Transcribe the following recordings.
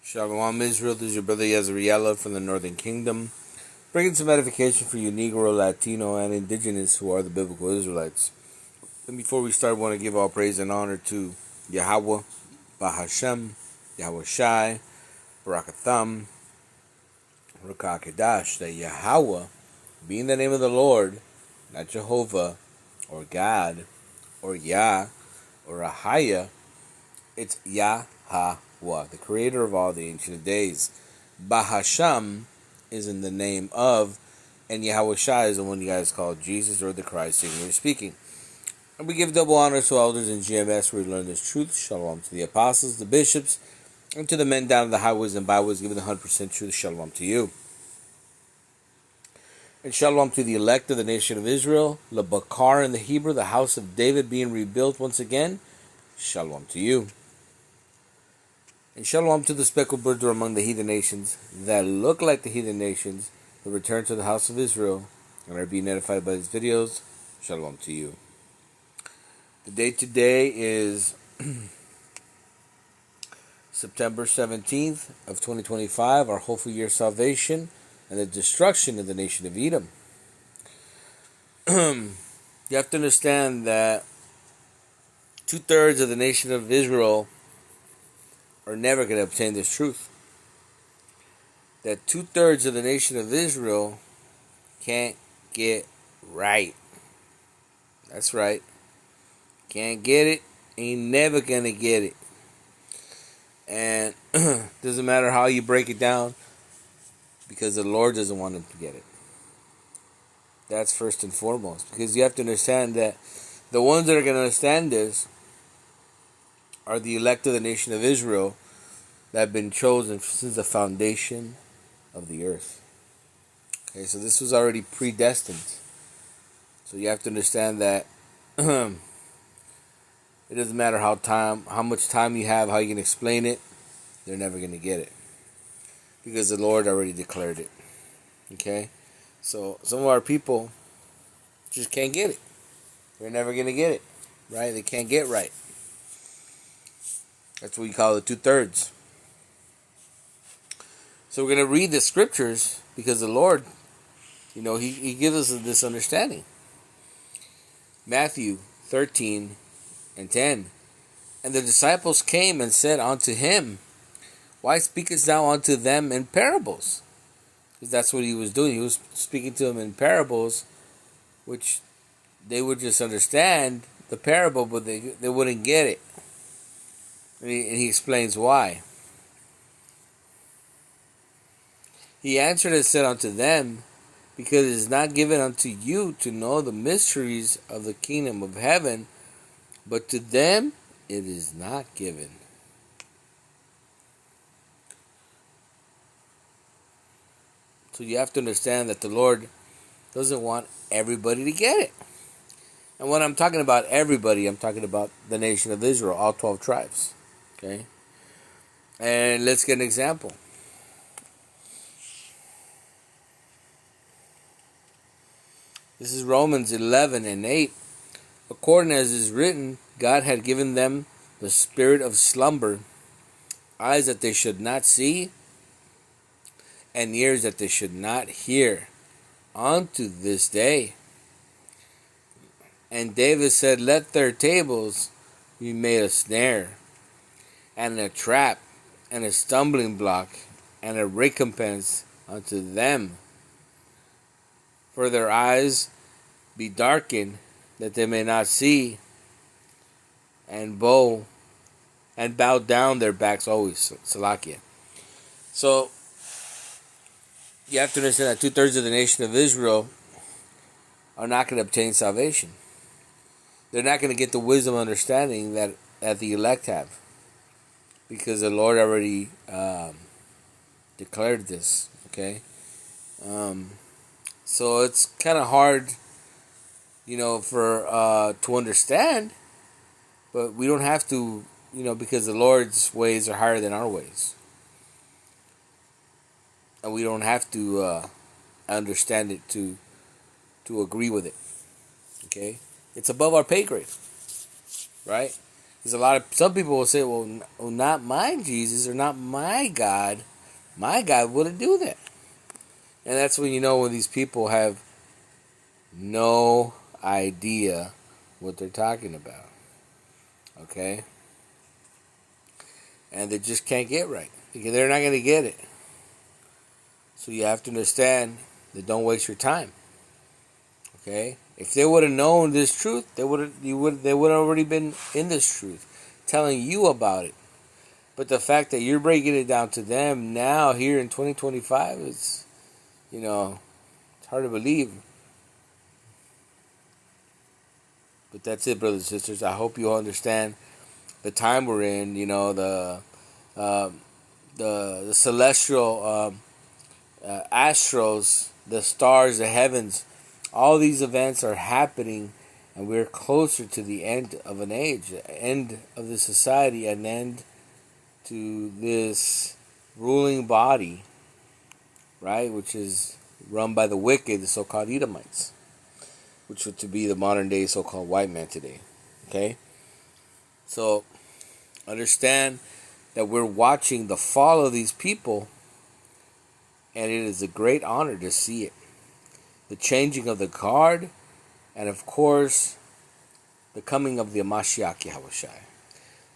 Shalom Israel, this is your brother ISRAELITES from the Northern Kingdom, bringing some edification for you Negro, Latino, and Indigenous who are the biblical Israelites. And before we start, I want to give all praise and honor to Yahweh, Bahashem, Yahweh Shai, Barakatham, Rakakedash, that Yahweh, being the name of the Lord, not Jehovah, or God, or Yah, or Ahaya, it's Yahweh, the creator of all the ancient of days. Bahasham is in the name of, and Yahweh Shai is the one you guys call Jesus or the Christ, singularly speaking. And we give double honor to elders in GMS where we learn this truth. Shalom to the apostles, the bishops, and to the men down the highways and byways giving the 100% truth. Shalom to you. And shalom to the elect of the nation of Israel, Lebakar in the Hebrew, the house of David being rebuilt once again. Shalom to you. And shalom to the speckled birds who are among the heathen nations that look like the heathen nations who return to the house of Israel and are being edified by these videos. Shalom to you. The date today is September 17th of 2025, our hopeful year of salvation and the destruction of the nation of Edom. You have to understand that 2/3 of the nation of Israel are never going to obtain this truth. That 2/3 of the nation of Israel can't get right. That's right. Can't get it. Ain't never going to get it. And doesn't matter how you break it down, because the Lord doesn't want them to get it. That's first and foremost. Because you have to understand that the ones that are going to understand this are the elect of the nation of Israel that have been chosen since the foundation of the earth. Okay, so this was already predestined. So you have to understand that it doesn't matter how much time you have, how you can explain it, they're never going to get it. Because the Lord already declared it. Okay? So some of our people just can't get it. They're never going to get it. Right? They can't get right. That's what we call the 2/3. So we're going to read the scriptures because the Lord, He gives us this understanding. Matthew 13:10. And the disciples came and said unto him, Why speakest thou unto them in parables? Because that's what he was doing. He was speaking to them in parables, which they would just understand the parable, but they wouldn't get it. And he explains why. He answered and said unto them, Because it is not given unto you to know the mysteries of the kingdom of heaven, but to them it is not given. So you have to understand that the Lord doesn't want everybody to get it. And when I'm talking about everybody, I'm talking about the nation of Israel, all 12 tribes. Okay? And let's get an example. This is Romans 11:8. According as is written, God had given them the spirit of slumber, eyes that they should not see, and ears that they should not hear, unto this day. And David said, Let their tables be made a snare, and a trap, and a stumbling block, and a recompense unto them. For their eyes be darkened, that they may not see, and bow down their backs always. Salakia. So, you have to understand that 2/3 of the nation of Israel are not going to obtain salvation. They're not going to get the wisdom and understanding that the elect have. Because the Lord already declared this. Okay? So it's kind of hard, to understand. But we don't have to, because the Lord's ways are higher than our ways. And we don't have to understand it to agree with it. Okay? It's above our pay grade. Right? Because some people will say, well, not my Jesus or not my God. My God wouldn't do that. And that's when you know when these people have no idea what they're talking about. Okay? And they just can't get right. They're not going to get it. So you have to understand that don't waste your time. Okay? If they would have known this truth, they would have already been in this truth, telling you about it. But the fact that you're breaking it down to them now here in 2025 is, it's hard to believe. But that's it, brothers and sisters. I hope you all understand the time we're in. The celestial astros, the stars, the heavens. All these events are happening, and we're closer to the end of an age, the end of the society, an end to this ruling body, right, which is run by the wicked, the so-called Edomites, which would to be the modern day so-called white man today. Okay? So understand that we're watching the fall of these people, and it is a great honor to see it. The changing of the guard, and of course, the coming of the Mashiach Yahushai.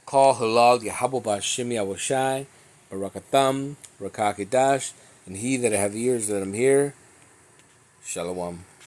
Call Halal Yahabba Shemi Yahushai, Barakatham, Rakakidash, and he that have ears, let him hear. Shalom.